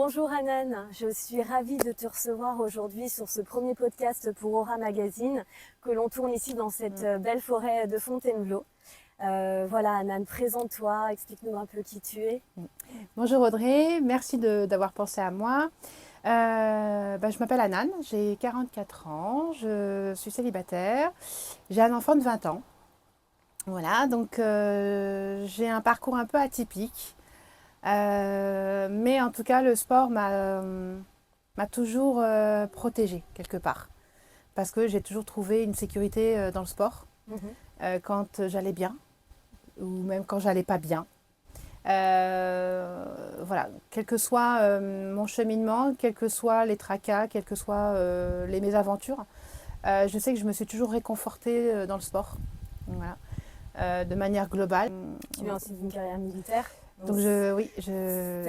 Bonjour Hanan, je suis ravie de te recevoir aujourd'hui sur ce premier podcast pour Aura Magazine que l'on tourne ici dans cette belle forêt de Fontainebleau. Voilà Hanan, présente-toi, explique-nous un peu qui tu es. Bonjour Audrey, merci d'avoir pensé à moi. Je m'appelle Hanan, j'ai 44 ans, je suis célibataire, j'ai un enfant de 20 ans. Voilà, donc j'ai un parcours un peu atypique. Mais en tout cas, le sport m'a toujours protégée quelque part. Parce que j'ai toujours trouvé une sécurité dans le sport, quand j'allais bien ou même quand j'allais pas bien. Voilà, quel que soit mon cheminement, quels que soient les tracas, quelles que soient les mésaventures, je sais que je me suis toujours réconfortée dans le sport, voilà, de manière globale. Tu viens aussi d'une carrière militaire. Donc tu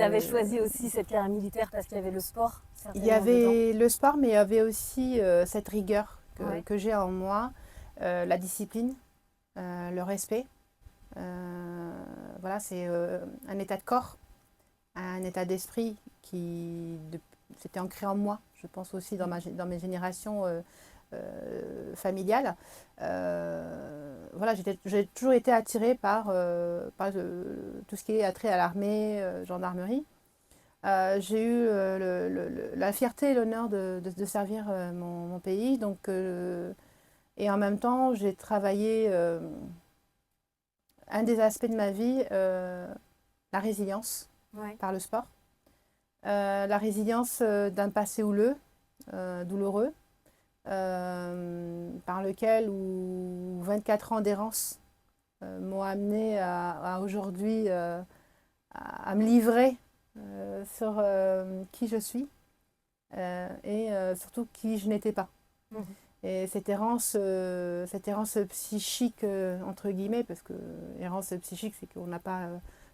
avais choisi aussi cette carrière militaire parce qu'il y avait le sport. Il y avait le sport, mais il y avait aussi cette rigueur que j'ai en moi, la discipline, le respect. Voilà, c'est un état de corps, un état d'esprit c'était ancré en moi, je pense aussi dans mes générations familiales. Voilà, j'ai toujours été attirée par tout ce qui est attrait à l'armée, gendarmerie. J'ai eu la fierté et l'honneur de servir mon pays. Donc, et en même temps, j'ai travaillé un des aspects de ma vie, la résilience par le sport. La résilience d'un passé houleux, douloureux, par lequel 24 ans d'errance m'ont amené à aujourd'hui à me livrer sur qui je suis et surtout qui je n'étais pas. Et cette errance psychique, entre guillemets, parce que errance psychique, c'est qu'on n'a pas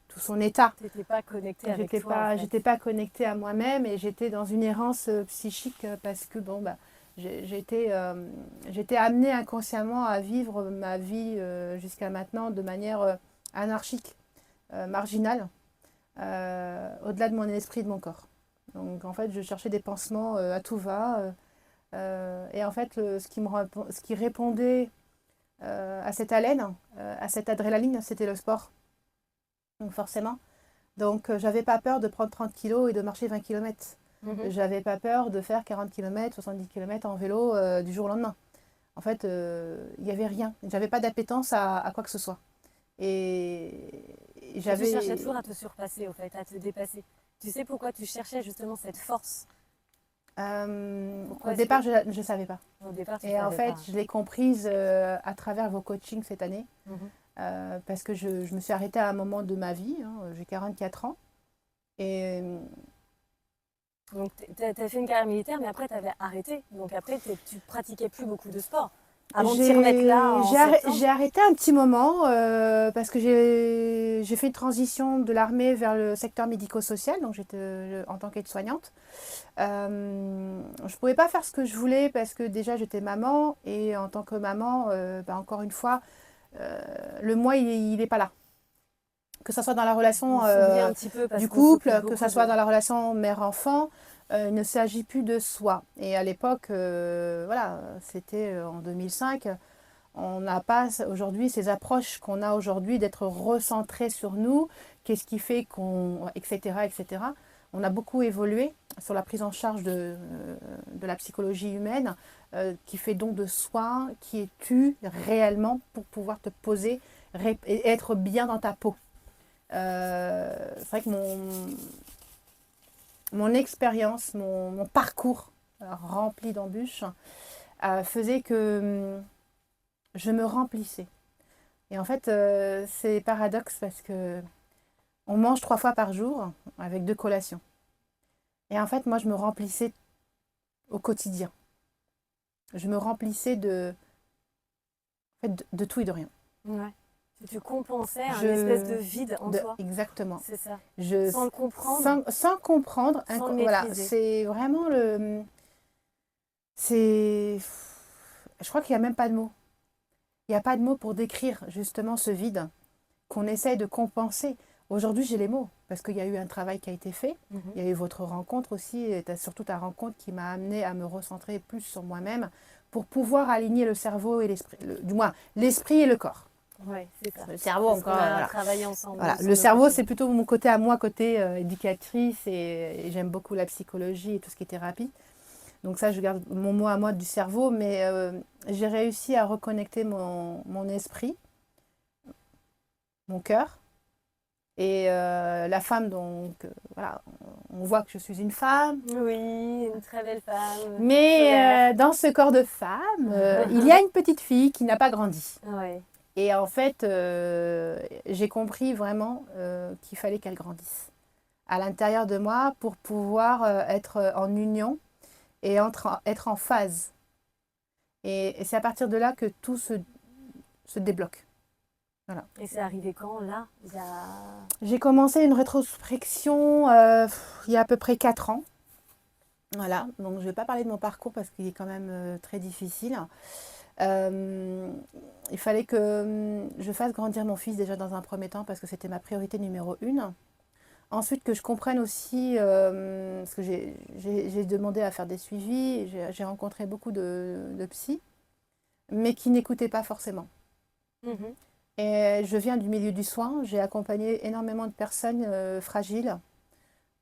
tout son état. Tu n'étais pas connectée avec toi. J'étais pas connectée à moi-même et j'étais dans une errance psychique parce que j'étais amenée inconsciemment à vivre ma vie jusqu'à maintenant de manière anarchique, marginale, au-delà de mon esprit et de mon corps. Donc en fait, je cherchais des pansements à tout va. Et en fait, ce qui répondait à cette haleine, à cette adrénaline, c'était le sport. Donc forcément. Donc j'avais pas peur de prendre 30 kilos et de marcher 20 km. J'avais pas peur de faire 40 km, 70 km en vélo du jour au lendemain. En fait, il n'y avait rien. J'avais pas d'appétence à quoi que ce soit. Et tu cherchais toujours à te surpasser, au fait, à te dépasser. Tu sais pourquoi tu cherchais justement cette force? Au départ, je ne savais pas. Et en fait, je l'ai comprise à travers vos coachings cette année. Parce que je me suis arrêtée à un moment de ma vie. J'ai 44 ans. Et donc, tu as fait une carrière militaire, mais après, tu avais arrêté. Donc après, tu pratiquais plus beaucoup de sport. Avant de t'y remettre là j'ai arrêté un petit moment parce que j'ai fait une transition de l'armée vers le secteur médico-social, donc j'étais en tant qu'aide-soignante. Je ne pouvais pas faire ce que je voulais parce que déjà j'étais maman et en tant que maman, encore une fois, le moi il n'est pas là. Que ce soit dans la relation du couple, que ce soit dans la relation mère-enfant, il ne s'agit plus de soi. Et à l'époque, voilà, c'était en 2005, on n'a pas aujourd'hui ces approches qu'on a aujourd'hui d'être recentré sur nous, qu'est-ce qui fait etc., etc. On a beaucoup évolué sur la prise en charge de la psychologie humaine, qui fait don de soi, qui es-tu réellement pour pouvoir te poser et être bien dans ta peau. C'est vrai que mon expérience, mon parcours rempli d'embûches faisait que je me remplissais. Et en fait, c'est paradoxe parce que on mange 3 fois par jour avec 2 collations. Et en fait, moi, je me remplissais au quotidien. Je me remplissais de tout et de rien. Ouais. Tu compensais un espèce de vide en toi. Exactement. C'est ça. Sans le comprendre. Sans comprendre. Sans le voilà, maîtriser. c'est vraiment le... Je crois qu'il n'y a même pas de mots. Il n'y a pas de mots pour décrire justement ce vide qu'on essaye de compenser. Aujourd'hui, j'ai les mots. parce qu'il y a eu un travail qui a été fait. Il y a eu votre rencontre aussi, et surtout ta rencontre qui m'a amenée à me recentrer plus sur moi-même pour pouvoir aligner le cerveau et l'esprit, du moins l'esprit et le corps. Oui, c'est ça. Le cerveau Parce encore, qu'on a voilà. travaillé ensemble. Voilà. sur Le nos cerveau, coachings. c'est plutôt mon côté à moi, côté éducatrice, et j'aime beaucoup la psychologie et tout ce qui est thérapie. Donc ça, je garde mon mot à moi du cerveau, mais j'ai réussi à reconnecter mon esprit, mon cœur, et la femme, donc voilà, on voit que je suis une femme. Oui, une très belle femme. Mais dans ce corps de femme, il y a une petite fille qui n'a pas grandi. Ouais. Et en fait, j'ai compris vraiment qu'il fallait qu'elle grandisse à l'intérieur de moi pour pouvoir être en union et être en phase. Et c'est à partir de là que tout se débloque. Voilà. Et c'est arrivé quand, là? J'ai commencé une rétrospection il y a à peu près 4 ans. Voilà, donc je ne vais pas parler de mon parcours parce qu'il est quand même très difficile. Il fallait que je fasse grandir mon fils déjà dans un premier temps parce que c'était ma priorité numéro 1. Ensuite, que je comprenne aussi, parce que j'ai demandé à faire des suivis, j'ai rencontré beaucoup de psy, mais qui n'écoutaient pas forcément. Mhm. Et je viens du milieu du soin, j'ai accompagné énormément de personnes fragiles.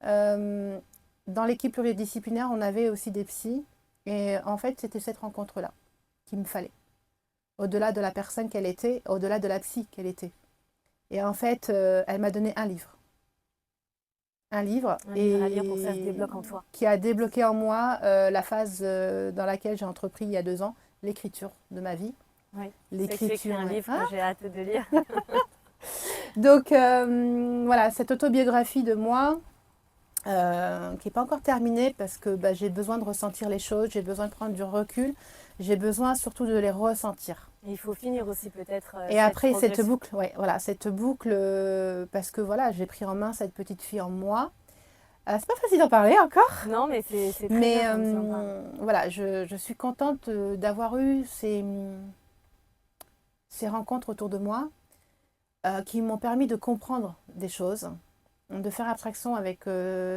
Dans l'équipe pluridisciplinaire, on avait aussi des psys, et en fait, c'était cette rencontre-là qu'il me fallait. Au-delà de la personne qu'elle était, au-delà de la psy qu'elle était. Et en fait, elle m'a donné un livre. Un livre à lire pour que ça se débloque en toi. qui a débloqué en moi la phase dans laquelle j'ai entrepris il y a 2 ans, l'écriture de ma vie. Oui. L'écriture. C'est écrit un livre que j'ai hâte de lire. Donc voilà, cette autobiographie de moi, qui n'est pas encore terminée parce que j'ai besoin de ressentir les choses, j'ai besoin de prendre du recul, j'ai besoin surtout de les ressentir. Et il faut finir aussi peut-être. Et après cette boucle, ouais, voilà, cette boucle, parce que voilà, j'ai pris en main cette petite fille en moi. C'est pas facile d'en parler encore. Non, mais c'est très Mais bien comme ça, on parle. voilà, je suis contente d'avoir eu ces rencontres autour de moi qui m'ont permis de comprendre des choses, de faire abstraction avec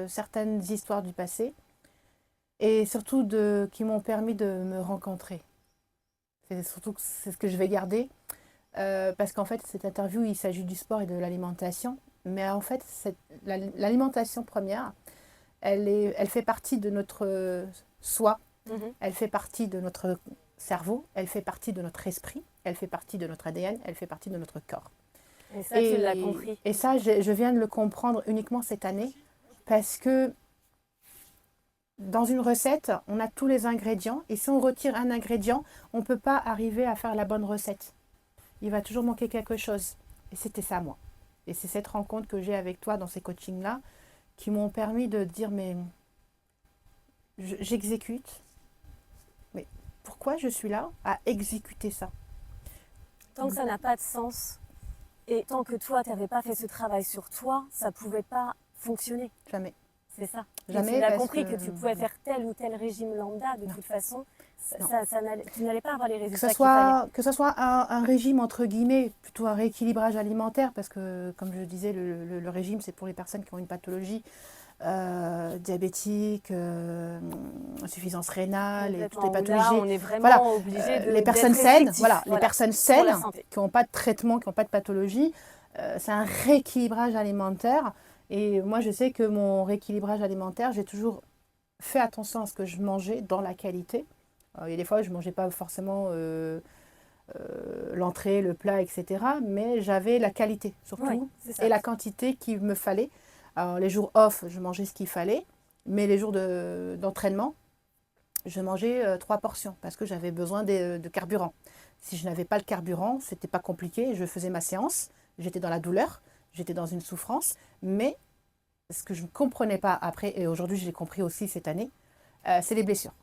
certaines histoires du passé et surtout qui m'ont permis de me rencontrer. C'est surtout c'est ce que je vais garder parce qu'en fait, cette interview, il s'agit du sport et de l'alimentation. Mais en fait, l'alimentation première, elle fait partie de notre soi, elle fait partie de notre cerveau, elle fait partie de notre esprit, elle fait partie de notre ADN, elle fait partie de notre corps. Et ça, tu l'as compris. Et ça, je viens de le comprendre uniquement cette année parce que dans une recette, on a tous les ingrédients et si on retire un ingrédient, on ne peut pas arriver à faire la bonne recette. Il va toujours manquer quelque chose. Et c'était ça, moi. Et c'est cette rencontre que j'ai avec toi dans ces coachings-là qui m'ont permis de dire, mais j'exécute. Mais pourquoi je suis là à exécuter ça? Tant que ça n'a pas de sens et tant que toi, tu n'avais pas fait ce travail sur toi, ça ne pouvait pas fonctionner. Jamais. C'est ça. Jamais. Et tu l'as compris que tu pouvais faire tel ou tel régime lambda, de toute façon, tu n'allais pas avoir les résultats qu'il fallait. Que ce soit un régime, entre guillemets, plutôt un rééquilibrage alimentaire, parce que, comme je disais, le régime, c'est pour les personnes qui ont une pathologie diabétique, insuffisance rénale et toutes les pathologies. Là, on est vraiment obligé de les personnes saines, voilà, les personnes saines qui n'ont pas de traitement, qui n'ont pas de pathologie, c'est un rééquilibrage alimentaire. Et moi, je sais que mon rééquilibrage alimentaire, j'ai toujours fait attention à ce que je mangeais dans la qualité. Il y a des fois, je ne mangeais pas forcément l'entrée, le plat, etc. Mais j'avais la qualité, surtout, et la quantité qu'il me fallait. Alors, les jours off, je mangeais ce qu'il fallait. Mais les jours d'entraînement, je mangeais 3 portions parce que j'avais besoin de carburant. Si je n'avais pas le carburant, ce n'était pas compliqué. Je faisais ma séance, j'étais dans la douleur, j'étais dans une souffrance. Mais ce que je ne comprenais pas après, et aujourd'hui je l'ai compris aussi cette année, c'est les blessures.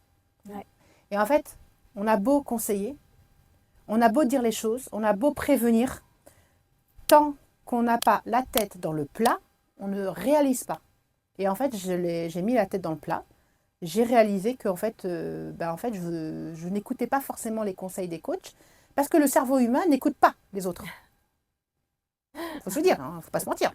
Ouais. Et en fait, on a beau conseiller, on a beau dire les choses, on a beau prévenir, tant qu'on n'a pas la tête dans le plat, on ne réalise pas. Et en fait, j'ai mis la tête dans le plat. J'ai réalisé que en fait, je n'écoutais pas forcément les conseils des coachs parce que le cerveau humain n'écoute pas les autres. Il faut se le dire, il ne faut pas se mentir.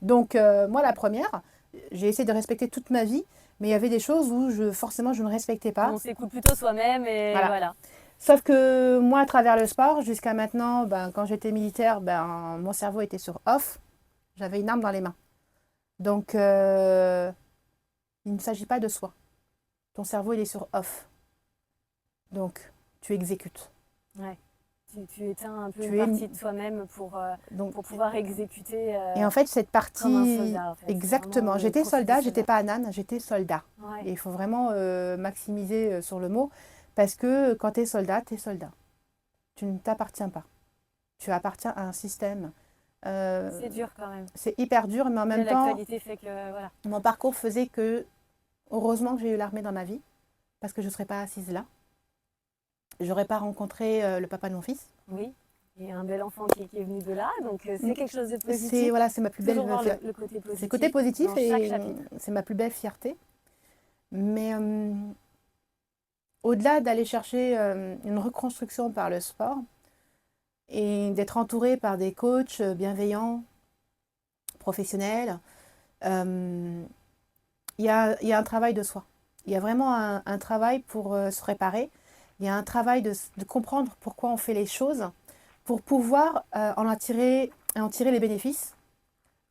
Donc, moi, la première, j'ai essayé de respecter toute ma vie, mais il y avait des choses où forcément je ne respectais pas. On s'écoute plutôt soi-même et Voilà. voilà. Sauf que moi, à travers le sport, jusqu'à maintenant, quand j'étais militaire, mon cerveau était sur off. J'avais une arme dans les mains. Donc, il ne s'agit pas de soi. Ton cerveau, il est sur off. Donc, tu exécutes. Ouais. Tu éteins un peu Tu une es- partie de toi-même Donc, pour pouvoir exécuter et en fait, cette partie... comme un soldat. En fait. Exactement. Vraiment, J'étais le profil soldat, du j'étais pas Anan, j'étais soldat. Ouais. Et il faut vraiment maximiser sur le mot. Parce que quand tu es soldat, tu es soldat. Tu ne t'appartiens pas. Tu appartiens à un système. C'est dur quand même. C'est hyper dur, mais en même temps, L'actualité fait que voilà. mon parcours faisait que, heureusement que j'ai eu l'armée dans ma vie, parce que je ne serais pas assise là. Je n'aurais pas rencontré le papa de mon fils. Oui. Il y a un bel enfant qui est venu de là, donc c'est quelque chose de positif. C'est ma plus belle Toujours voir le côté positif. c'est le côté positif dans et chaque chapitre. c'est ma plus belle fierté. Mais au-delà d'aller chercher une reconstruction par le sport et d'être entourée par des coachs bienveillants, professionnels, il y a un travail de soi. Il y a vraiment un travail pour se réparer. Il y a un travail de comprendre pourquoi on fait les choses pour pouvoir en tirer les bénéfices.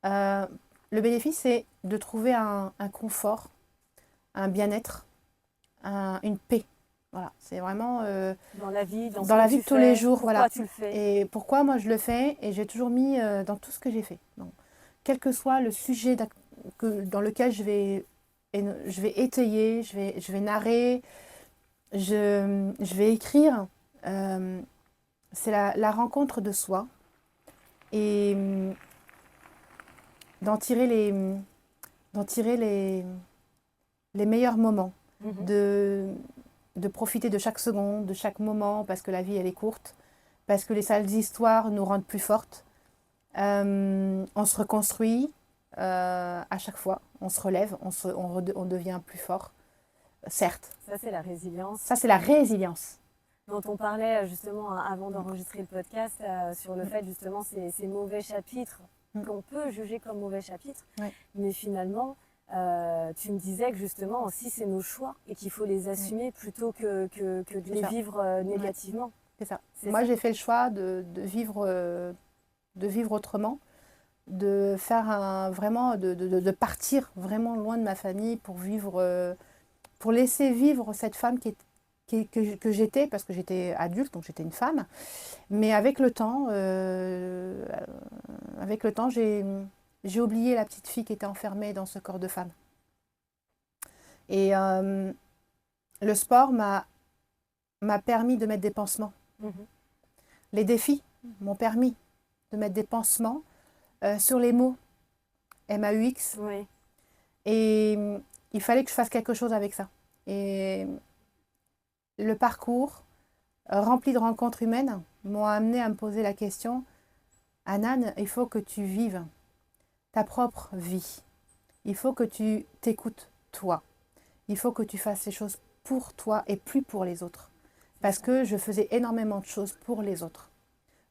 Le bénéfice, c'est de trouver un confort, un bien-être, une paix. Voilà, c'est vraiment Dans la vie, dans la vie de tous les jours. Pourquoi Voilà. tu le fais. Et pourquoi moi je le fais, et j'ai toujours mis dans tout ce que j'ai fait. Donc, quel que soit le sujet dans lequel je vais étayer, je vais narrer, je vais écrire. C'est la rencontre de soi et d'en tirer les meilleurs moments, de profiter de chaque seconde, de chaque moment, parce que la vie elle est courte, parce que les sales histoires nous rendent plus fortes. On se reconstruit à chaque fois, on se relève, on devient plus fort, certes. Ça, c'est la résilience. Ça, c'est la résilience. Dont on parlait justement avant d'enregistrer le podcast sur le fait justement ces mauvais chapitres qu'on peut juger comme mauvais chapitres, mais finalement tu me disais que justement aussi c'est nos choix et qu'il faut les assumer plutôt que de les vivre négativement. C'est ça. Moi j'ai fait le choix de vivre autrement, de faire vraiment de partir vraiment loin de ma famille pour vivre, pour laisser vivre cette femme que j'étais, parce que j'étais adulte, donc j'étais une femme. Mais avec le temps, j'ai oublié la petite fille qui était enfermée dans ce corps de femme. Et le sport m'a permis de mettre des pansements. Les défis m'ont permis de mettre des pansements sur les mots MAUX. Oui. Et il fallait que je fasse quelque chose avec ça. Et le parcours rempli de rencontres humaines m'ont amené à me poser la question: Anan, il faut que tu vives ta propre vie. Il faut que tu t'écoutes toi. Il faut que tu fasses les choses pour toi et plus pour les autres. Parce que je faisais énormément de choses pour les autres.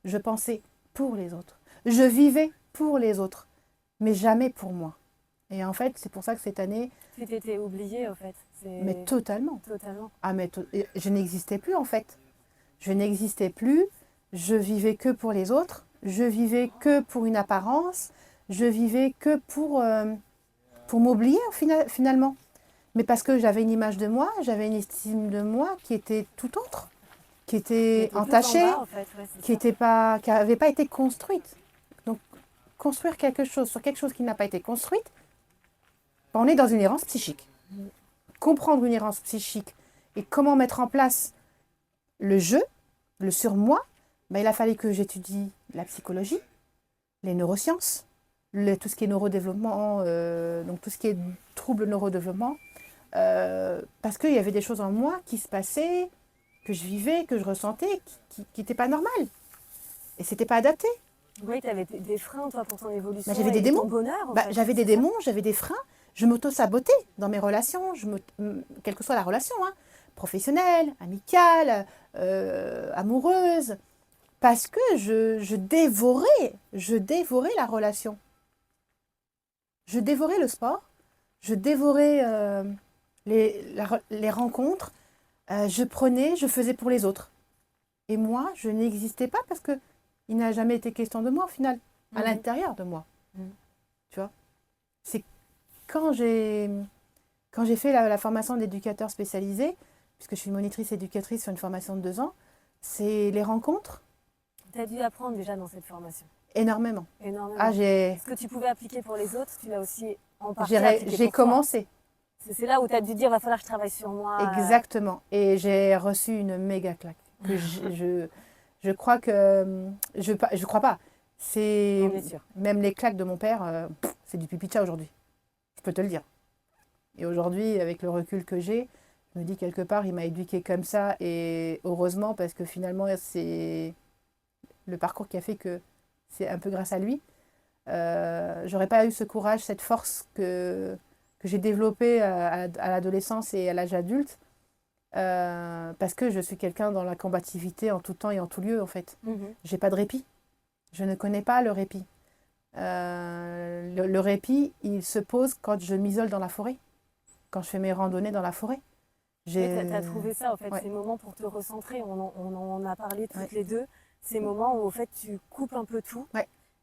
Je pensais pour les autres. Je vivais pour les autres, mais jamais pour moi. Et en fait, c'est pour ça que cette année... Tu t'étais oubliée, en fait. Mais totalement. Totalement. Ah, mais je n'existais plus, en fait. Je n'existais plus. Je vivais que pour les autres. Je vivais que pour une apparence. Je vivais que pour m'oublier, finalement. Mais parce que j'avais une image de moi, j'avais une estime de moi qui était tout autre, qui était entachée, en fait. qui n'avait pas été construite. Donc, construire quelque chose sur quelque chose qui n'a pas été construite, on est dans une errance psychique. Comprendre une errance psychique et comment mettre en place le jeu, le surmoi, il a fallu que j'étudie la psychologie, les neurosciences, tout ce qui est neurodéveloppement, donc tout ce qui est trouble neurodéveloppement, parce qu'il y avait des choses en moi qui se passaient, que je vivais, que je ressentais, qui n'étaient pas normales. Et c'était pas adapté. Oui, tu avais des freins, toi, pour ton évolution. J'avais des démons. Ton bonheur, j'avais des démons, j'avais des freins. Je m'auto-sabotais dans mes relations, quelle que soit la relation, professionnelle, amicale, amoureuse, parce que je dévorais la relation. je dévorais le sport, je dévorais les rencontres, je faisais pour les autres. Et moi, je n'existais pas parce que il n'a jamais été question de moi au final, à l'intérieur de moi. Tu vois? C'est quand j'ai fait la formation d'éducateur spécialisé, puisque je suis monitrice éducatrice sur une formation de 2 ans, c'est les rencontres. Tu as dû apprendre déjà dans cette formation. Énormément. Énormément. Ce que tu pouvais appliquer pour les autres, tu l'as aussi en partie appliqué j'ai pour toi. commencé. C'est là où tu as dû dire, va falloir que je travaille sur moi. Exactement. Et j'ai reçu une méga claque. Que je crois que... Je crois pas. C'est... Même les claques de mon père, c'est du pipi de chat aujourd'hui. Je peux te le dire. Et aujourd'hui, avec le recul que j'ai, je me dis quelque part, il m'a éduquée comme ça. Et heureusement, parce que finalement, c'est le parcours qui a fait que c'est un peu grâce à lui. J'aurais pas eu ce courage, cette force que j'ai développée à l'adolescence et à l'âge adulte. Parce que je suis quelqu'un dans la combativité en tout temps et en tout lieu, en fait. J'ai pas de répit. Je ne connais pas le répit. Le répit, il se pose quand je m'isole dans la forêt. Quand je fais mes randonnées dans la forêt. Tu as trouvé ça, en fait, ces moments pour te recentrer. On en a parlé toutes les deux. Ces moments où, en fait, tu coupes un peu tout.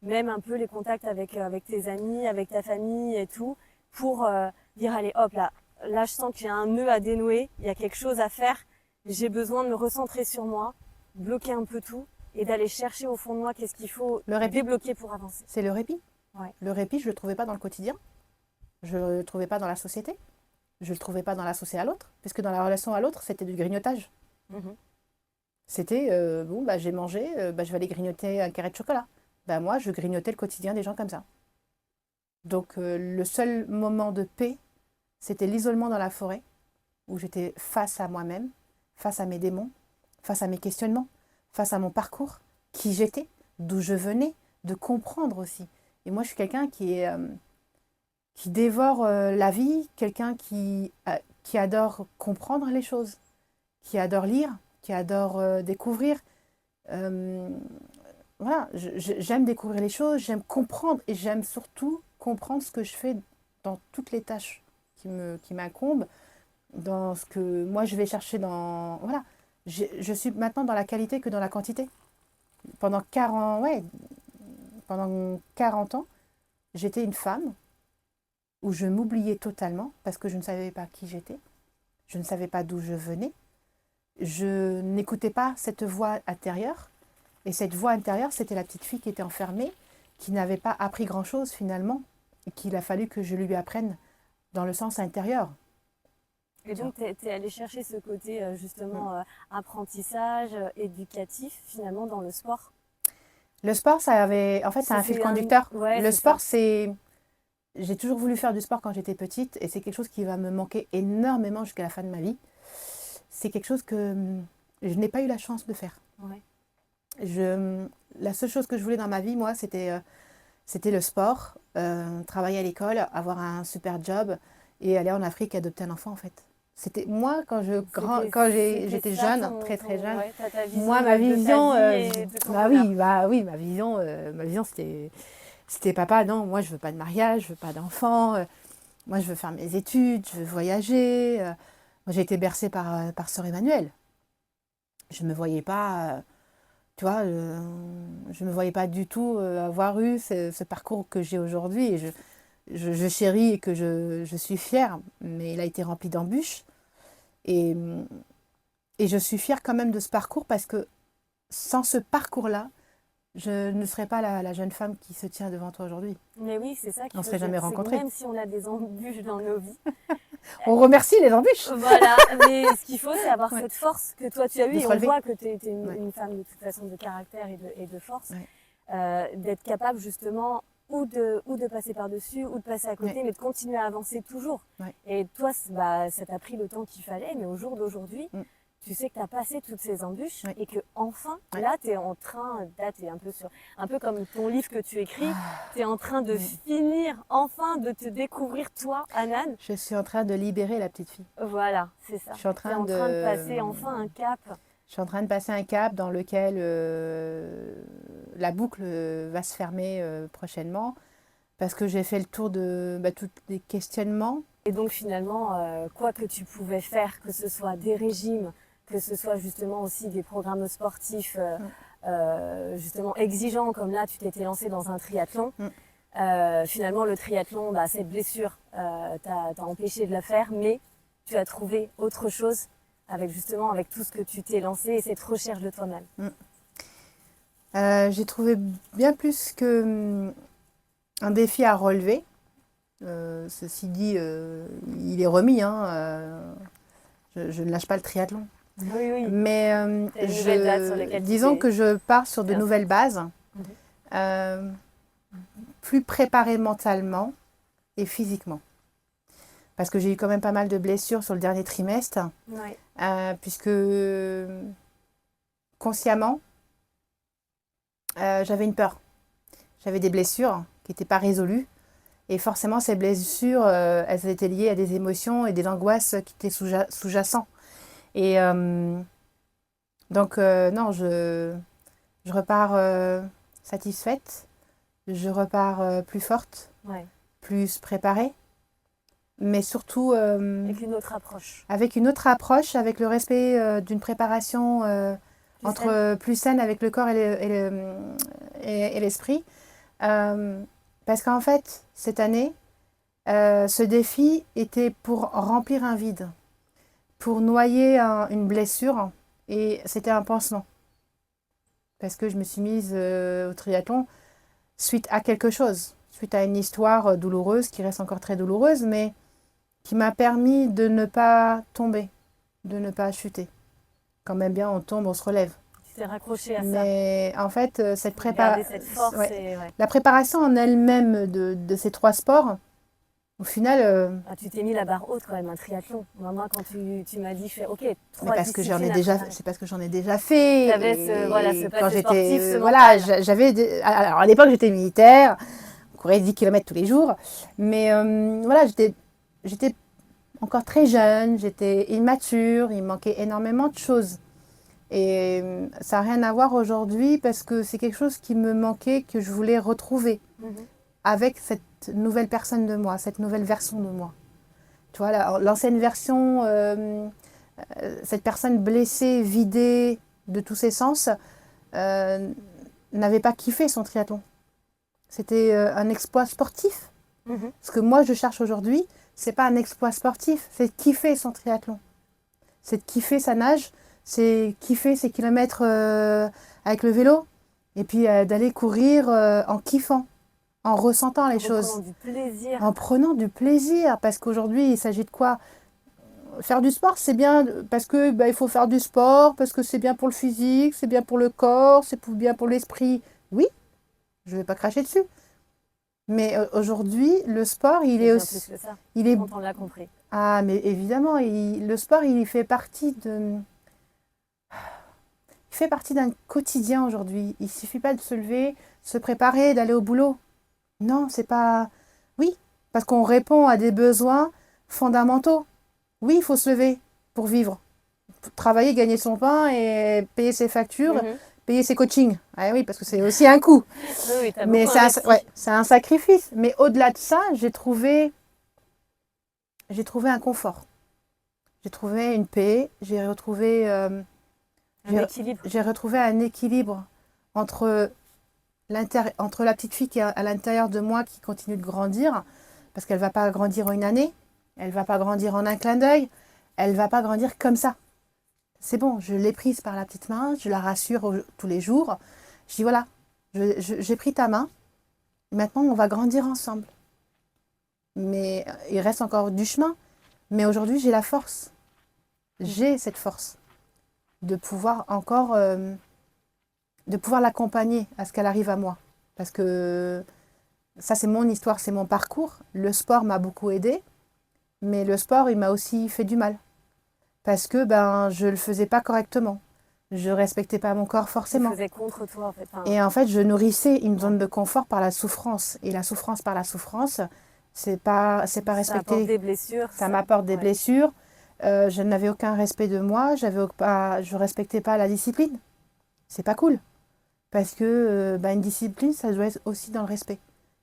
Même un peu les contacts avec tes amis, avec ta famille et tout. Pour dire, allez, hop, là, je sens qu'il y a un nœud à dénouer. Il y a quelque chose à faire. J'ai besoin de me recentrer sur moi, bloquer un peu tout et d'aller chercher au fond de moi qu'est-ce qu'il faut débloquer pour avancer. C'est le répit. Le répit, je ne le trouvais pas dans le quotidien. Je ne le trouvais pas dans la société. Je ne le trouvais pas dans l'associé à l'autre. Puisque dans la relation à l'autre, c'était du grignotage. C'était, j'ai mangé, je vais aller grignoter un carré de chocolat. Moi, je grignotais le quotidien des gens comme ça. Donc, le seul moment de paix, c'était l'isolement dans la forêt, où j'étais face à moi-même, face à mes démons, face à mes questionnements, face à mon parcours, qui j'étais, d'où je venais, de comprendre aussi. Et moi, je suis quelqu'un qui dévore la vie, quelqu'un qui adore comprendre les choses, qui adore lire, qui adore découvrir. Voilà, j'aime découvrir les choses, j'aime comprendre et j'aime surtout comprendre ce que je fais dans toutes les tâches qui m'incombent, dans ce que moi je vais chercher dans... Voilà, je suis maintenant dans la qualité que dans la quantité. Pendant 40 ans, j'étais une femme où je m'oubliais totalement parce que je ne savais pas qui j'étais, je ne savais pas d'où je venais, je n'écoutais pas cette voix intérieure. Et cette voix intérieure, c'était la petite fille qui était enfermée, qui n'avait pas appris grand-chose finalement, et qu'il a fallu que je lui apprenne dans le sens intérieur. Et donc, tu es allée chercher ce côté justement apprentissage, éducatif finalement dans le sport. Le sport, c'est un fil conducteur. Le sport, c'est... J'ai toujours voulu faire du sport quand j'étais petite et c'est quelque chose qui va me manquer énormément jusqu'à la fin de ma vie. C'est quelque chose que je n'ai pas eu la chance de faire. La seule chose que je voulais dans ma vie, moi, c'était le sport, travailler à l'école, avoir un super job et aller en Afrique et adopter un enfant, en fait. C'était moi, quand j'étais jeune, très très jeune, moi, ma vision... ma vision, c'était papa, non, moi, je veux pas de mariage, je veux pas d'enfant, moi, je veux faire mes études, je veux voyager. Moi, j'ai été bercée par Sœur Emmanuelle. Je me voyais pas... Tu vois, je ne me voyais pas du tout avoir eu ce parcours que j'ai aujourd'hui. Et je chéris et que je suis fière, mais il a été rempli d'embûches. Et je suis fière quand même de ce parcours parce que sans ce parcours-là, je ne serais pas la jeune femme qui se tient devant toi aujourd'hui. Mais oui, c'est ça. On ne serait jamais rencontrés. Même si on a des embûches dans nos vies. On remercie les embûches. Voilà, mais ce qu'il faut, c'est avoir cette force que toi tu as eue. Et on voit que tu es une femme de toute façon de caractère et de force. D'être capable justement ou de passer par-dessus ou de passer à côté, mais de continuer à avancer toujours. Et toi, ça t'a pris le temps qu'il fallait, mais au jour d'aujourd'hui, tu sais que tu as passé toutes ces embûches et que enfin, là, tu es en train, un peu comme ton livre que tu écris, tu es en train de finir, enfin, de te découvrir toi, Hanan. Je suis en train de libérer la petite fille. Voilà, c'est ça. Je suis en train de passer enfin un cap. Je suis en train de passer un cap dans lequel la boucle va se fermer prochainement parce que j'ai fait le tour de tous les questionnements. Et donc finalement, quoi que tu pouvais faire, que ce soit des régimes, que ce soit justement aussi des programmes sportifs justement exigeants, comme là tu t'étais lancé dans un triathlon, finalement le triathlon, cette blessure t'a empêché de la faire, mais tu as trouvé autre chose avec justement avec tout ce que tu t'es lancé et cette recherche de toi-même. J'ai trouvé bien plus que un défi à relever. Ceci dit, il est remis, hein, je ne lâche pas le triathlon. Oui, oui. Mais disons que je pars sur de nouvelles bases, plus préparée mentalement et physiquement. Parce que j'ai eu quand même pas mal de blessures sur le dernier trimestre, puisque consciemment, j'avais une peur. J'avais des blessures qui n'étaient pas résolues. Et forcément, ces blessures, elles étaient liées à des émotions et des angoisses qui étaient sous-jacents. Et donc, non, je repars satisfaite. Je repars plus forte, plus préparée. Mais surtout... avec une autre approche. Avec une autre approche, avec le respect d'une préparation plus saine avec le corps et l'esprit. Parce qu'en fait, cette année, ce défi était pour remplir un vide, pour noyer une blessure, et c'était un pansement. Parce que je me suis mise au triathlon suite à quelque chose, suite à une histoire douloureuse, qui reste encore très douloureuse, mais qui m'a permis de ne pas tomber, de ne pas chuter. Quand même bien, on tombe, on se relève. Tu t'es raccroché à ça. Mais en fait, cette force la préparation en elle-même de ces 3 sports, au final... tu t'es mis la barre haute quand même, un triathlon. Moi, quand tu m'as dit, je fais OK, 3 mais parce que c'est parce que j'en ai déjà Tu fait. avais ce passé sportif, ce voilà, mental. Alors à l'époque, j'étais militaire, on courait 10 km tous les jours. Mais voilà, j'étais encore très jeune, j'étais immature, il me manquait énormément de choses. Et ça n'a rien à voir aujourd'hui parce que c'est quelque chose qui me manquait, que je voulais retrouver avec cette nouvelle personne de moi, cette nouvelle version de moi. Tu vois, l'ancienne version, cette personne blessée, vidée de tous ses sens, n'avait pas kiffé son triathlon. C'était un exploit sportif. Ce que moi je cherche aujourd'hui, c'est pas un exploit sportif, c'est de kiffer son triathlon. C'est de kiffer sa nage, c'est kiffer ses kilomètres avec le vélo, et puis d'aller courir en kiffant, en ressentant les choses. En prenant du plaisir. En prenant du plaisir, parce qu'aujourd'hui, il s'agit de quoi ? Faire du sport, c'est bien parce que il faut faire du sport, parce que c'est bien pour le physique, c'est bien pour le corps, c'est bien pour l'esprit. Oui, je vais pas cracher dessus. Mais aujourd'hui, le sport, il est aussi... Plus que ça. Il est... On l'a compris. Ah, mais évidemment, le sport, il fait partie d'un quotidien aujourd'hui. Il suffit pas de se lever, se préparer, d'aller au boulot. Non, c'est pas... Oui, parce qu'on répond à des besoins fondamentaux. Oui, il faut se lever pour vivre. Pour travailler, gagner son pain et payer ses factures, payer ses coachings. Ah oui, parce que c'est aussi un coût. Oui, mais c'est un sacrifice. Mais au-delà de ça, j'ai trouvé un confort. J'ai trouvé une paix. J'ai retrouvé un équilibre entre la petite fille qui est à l'intérieur de moi qui continue de grandir, parce qu'elle ne va pas grandir en une année, elle ne va pas grandir en un clin d'œil, elle ne va pas grandir comme ça. C'est bon, je l'ai prise par la petite main, je la rassure tous les jours. Je dis voilà, j'ai pris ta main, maintenant on va grandir ensemble. Mais il reste encore du chemin. Mais aujourd'hui, j'ai la force. J'ai cette force de pouvoir encore... de pouvoir l'accompagner à ce qu'elle arrive à moi. Parce que ça, c'est mon histoire, c'est mon parcours. Le sport m'a beaucoup aidée, mais le sport, il m'a aussi fait du mal. Parce que je ne le faisais pas correctement. Je ne respectais pas mon corps forcément. Tu faisais contre toi, en fait. Et en fait, je nourrissais une zone de confort par la souffrance. Et la souffrance par la souffrance, c'est pas respecté. Ça apporte des blessures. Ça m'apporte des blessures. Je n'avais aucun respect de moi. Je ne respectais pas la discipline. C'est pas cool. Parce que une discipline, ça doit être aussi dans le respect.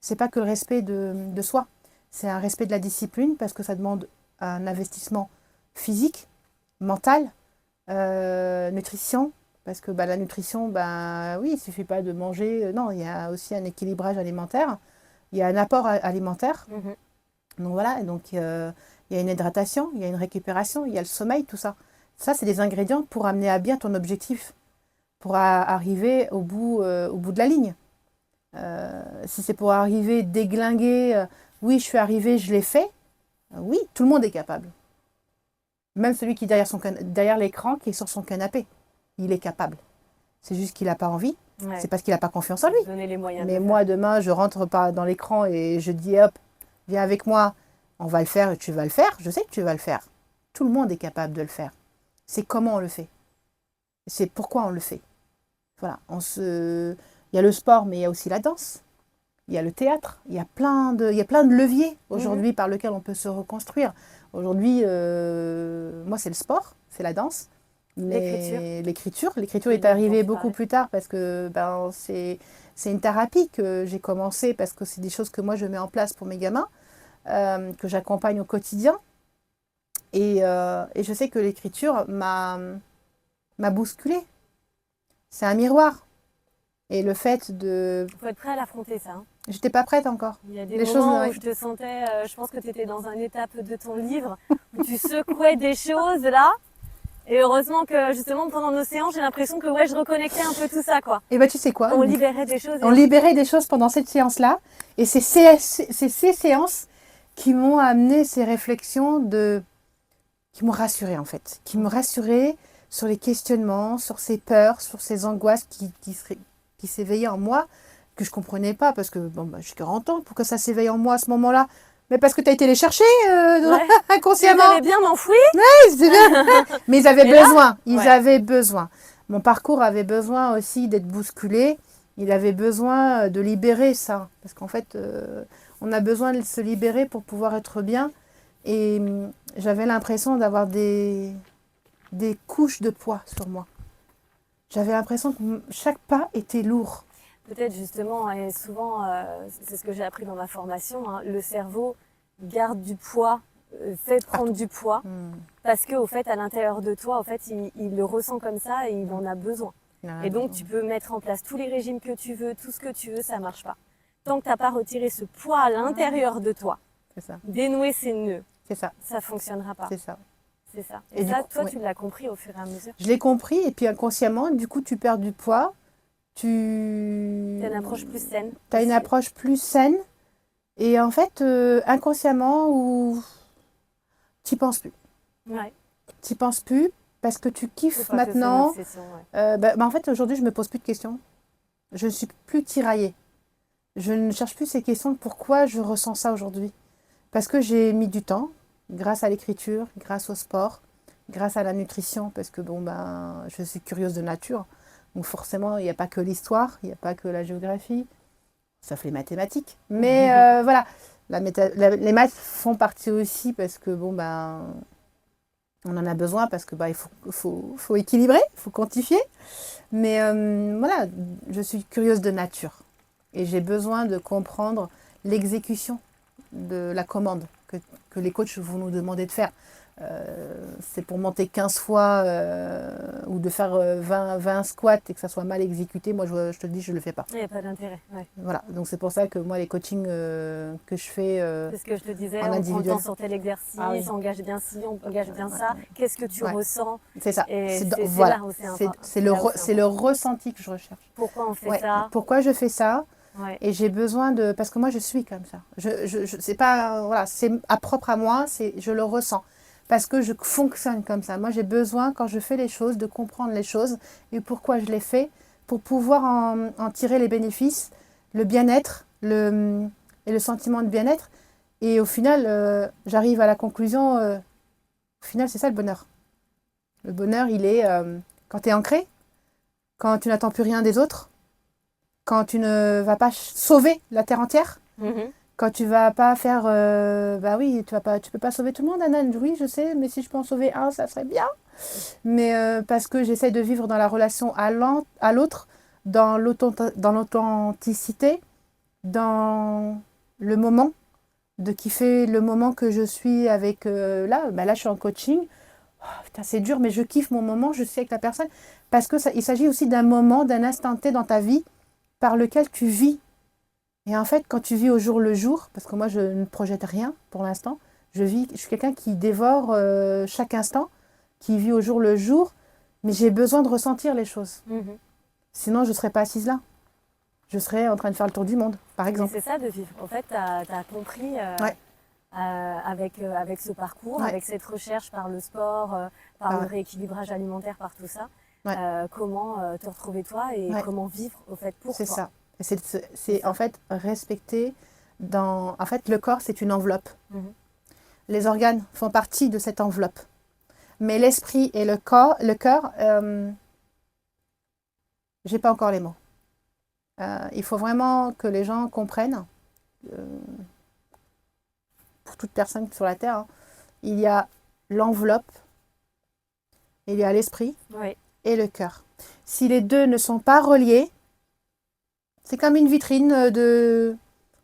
c'est pas que le respect de soi, c'est un respect de la discipline parce que ça demande un investissement physique, mental, nutrition, parce que la nutrition, oui, il suffit pas de manger, non, il y a aussi un équilibrage alimentaire, il y a un apport alimentaire, donc voilà, donc il y a une hydratation, il y a une récupération, il y a le sommeil, tout ça. Ça, c'est des ingrédients pour amener à bien ton objectif, pour arriver au bout de la ligne. Si c'est pour arriver déglingué, oui, je suis arrivé, je l'ai fait, oui, tout le monde est capable. Même celui qui est derrière l'écran, qui est sur son canapé, il est capable. C'est juste qu'il n'a pas envie, c'est parce qu'il n'a pas confiance en lui. Donner les moyens Mais moi, demain, je rentre dans l'écran et je dis, hop, viens avec moi, on va le faire et tu vas le faire. Je sais que tu vas le faire. Tout le monde est capable de le faire. C'est comment on le fait. C'est pourquoi on le fait. Voilà, il y a le sport, mais il y a aussi la danse. Il y a le théâtre. Il y a plein de leviers aujourd'hui par lesquels on peut se reconstruire. Aujourd'hui, moi, c'est le sport, c'est la danse. Mais l'écriture est arrivée beaucoup plus tard parce que c'est une thérapie que j'ai commencé parce que c'est des choses que moi, je mets en place pour mes gamins, que j'accompagne au quotidien. Et je sais que l'écriture m'a bousculée. C'est un miroir. Et le fait de... Il faut être prêt à l'affronter, ça. J'étais pas prête encore. Il y a des moments où je te sentais, je pense que tu étais dans une étape de ton livre, où tu secouais des choses, là. Et heureusement que, justement, pendant nos séances, j'ai l'impression que, je reconnectais un peu tout ça, quoi. Et tu sais quoi? On libérait des choses. On libérait des choses pendant cette séance-là. Et c'est ces séances qui m'ont amené ces réflexions qui m'ont rassurée, en fait. Qui m'ont rassurée sur les questionnements, sur ces peurs, sur ces angoisses qui s'éveillaient en moi, que je ne comprenais pas, parce que j'ai 40 ans, pourquoi ça s'éveille en moi à ce moment-là? Mais parce que tu as été les chercher inconsciemment. Ils avaient bien enfoui. Ouais, c'est bien. Mais ils avaient besoin. Ils avaient besoin. Mon parcours avait besoin aussi d'être bousculé. Il avait besoin de libérer ça. Parce qu'en fait, on a besoin de se libérer pour pouvoir être bien. Et j'avais l'impression d'avoir des couches de poids sur moi. J'avais l'impression que chaque pas était lourd. Peut-être justement, et souvent, c'est ce que j'ai appris dans ma formation, le cerveau garde du poids, fait prendre du poids, parce qu'au fait, à l'intérieur de toi, il le ressent comme ça et il en a besoin. Et donc, tu peux mettre en place tous les régimes que tu veux, tout ce que tu veux, ça ne marche pas. Tant que tu n'as pas retiré ce poids à l'intérieur de toi, dénouer ces nœuds, ça ne fonctionnera pas. C'est ça. C'est ça. Et ça, toi, tu l'as compris au fur et à mesure. Je l'ai compris, et puis inconsciemment, du coup, tu perds du poids. Tu as une approche plus saine. Tu as une approche plus saine. Et en fait, inconsciemment, tu n'y penses plus. Ouais. Tu n'y penses plus parce que tu kiffes maintenant. En fait, aujourd'hui, je ne me pose plus de questions. Je ne suis plus tiraillée. Je ne cherche plus ces questions de pourquoi je ressens ça aujourd'hui. Parce que j'ai mis du temps, grâce à l'écriture, grâce au sport, grâce à la nutrition, parce que je suis curieuse de nature. Donc forcément, il n'y a pas que l'histoire, il n'y a pas que la géographie, sauf les mathématiques. Mais voilà, les maths font partie aussi parce que on en a besoin parce que il faut équilibrer, il faut quantifier. Mais voilà, je suis curieuse de nature et j'ai besoin de comprendre l'exécution de la commande que les coachs vont nous demander de faire. C'est pour monter 15 fois ou de faire 20 squats et que ça soit mal exécuté, moi je te le dis, je ne le fais pas. Il n'y a pas d'intérêt. Ouais. Voilà, donc c'est pour ça que moi les coachings que je fais c'est ce que je te disais, en on individuel. prend le temps sur tel exercice, on engage bien ci, on engage bien ça. Qu'est-ce que tu ressens? C'est ça. Voilà, c'est le ressenti que je recherche. Pourquoi on fait ça? Pourquoi je fais ça? Et j'ai besoin de... Parce que moi je suis comme ça. C'est pas... Voilà, c'est propre à moi, je le ressens. Parce que je fonctionne comme ça. Moi, j'ai besoin, quand je fais les choses, de comprendre les choses et pourquoi je les fais, pour pouvoir en tirer les bénéfices, le bien-être et le sentiment de bien-être. Et au final, j'arrive à la conclusion, au final, c'est ça le bonheur. Le bonheur, il est quand tu es ancré, quand tu n'attends plus rien des autres, quand tu ne vas pas sauver la terre entière. Quand tu vas pas faire... tu peux pas sauver tout le monde, Anan. Oui, je sais, mais si je peux en sauver un, ça serait bien. Mais parce que j'essaie de vivre dans la relation à l'autre, dans l'authenticité, dans le moment, de kiffer le moment que je suis avec... là, je suis en coaching. Oh, putain, c'est dur, mais je kiffe mon moment, je suis avec la personne. Parce que il s'agit aussi d'un moment, d'un instant T dans ta vie par lequel tu vis. Et en fait, quand tu vis au jour le jour, parce que moi, je ne projette rien pour l'instant, je suis quelqu'un qui dévore chaque instant, qui vit au jour le jour, mais j'ai besoin de ressentir les choses. Sinon, je ne serais pas assise là. Je serais en train de faire le tour du monde, par exemple. Mais c'est ça de vivre. En fait, tu as compris avec ce parcours, avec cette recherche par le sport, par le rééquilibrage alimentaire, par tout ça, comment te retrouver toi et comment vivre au fait pour toi. C'est ça. C'est en fait respecter en fait, le corps, c'est une enveloppe. Les organes font partie de cette enveloppe. Mais l'esprit et le cœur, j'ai pas encore les mots. Il faut vraiment que les gens comprennent, pour toute personne sur la Terre, il y a l'enveloppe, il y a l'esprit et le cœur. Si les deux ne sont pas reliés, c'est comme une vitrine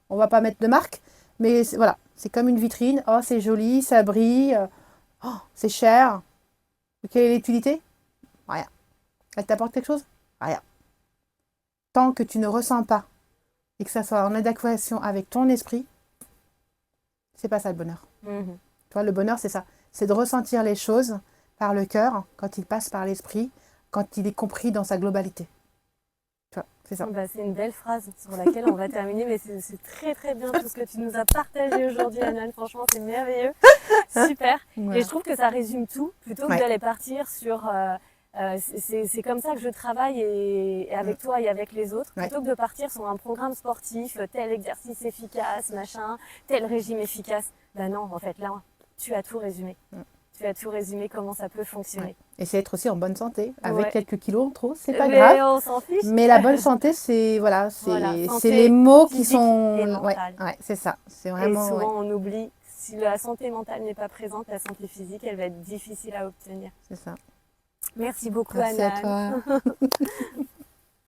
on va pas mettre de marque, mais voilà, c'est comme une vitrine. Oh, c'est joli, ça brille. Oh, c'est cher. Quelle est l'utilité? Rien. Elle t'apporte quelque chose? Rien. Tant que tu ne ressens pas et que ça soit en adéquation avec ton esprit, c'est pas ça le bonheur. Tu vois, le bonheur, c'est ça. C'est de ressentir les choses par le cœur, quand il passe par l'esprit, quand il est compris dans sa globalité. Tu vois, c'est ça. C'est une belle phrase sur laquelle on va terminer, mais c'est très très bien tout ce que tu nous as partagé aujourd'hui, Hanan. Franchement, c'est merveilleux. Super. Et je trouve que ça résume tout, plutôt que d'aller partir sur... c'est comme ça que je travaille et avec toi et avec les autres, plutôt que de partir sur un programme sportif, tel exercice efficace, machin, tel régime efficace. Ben non, en fait, là, tu as tout résumé. Tu as tout résumé comment ça peut fonctionner. Et c'est être aussi en bonne santé, avec quelques kilos en trop, c'est pas grave. On s'en fiche. Mais la bonne santé, c'est les mots qui sont... c'est ça. C'est vraiment... Et souvent, on oublie, si la santé mentale n'est pas présente, la santé physique, elle va être difficile à obtenir. C'est ça. Merci beaucoup, Merci Hanan. à toi.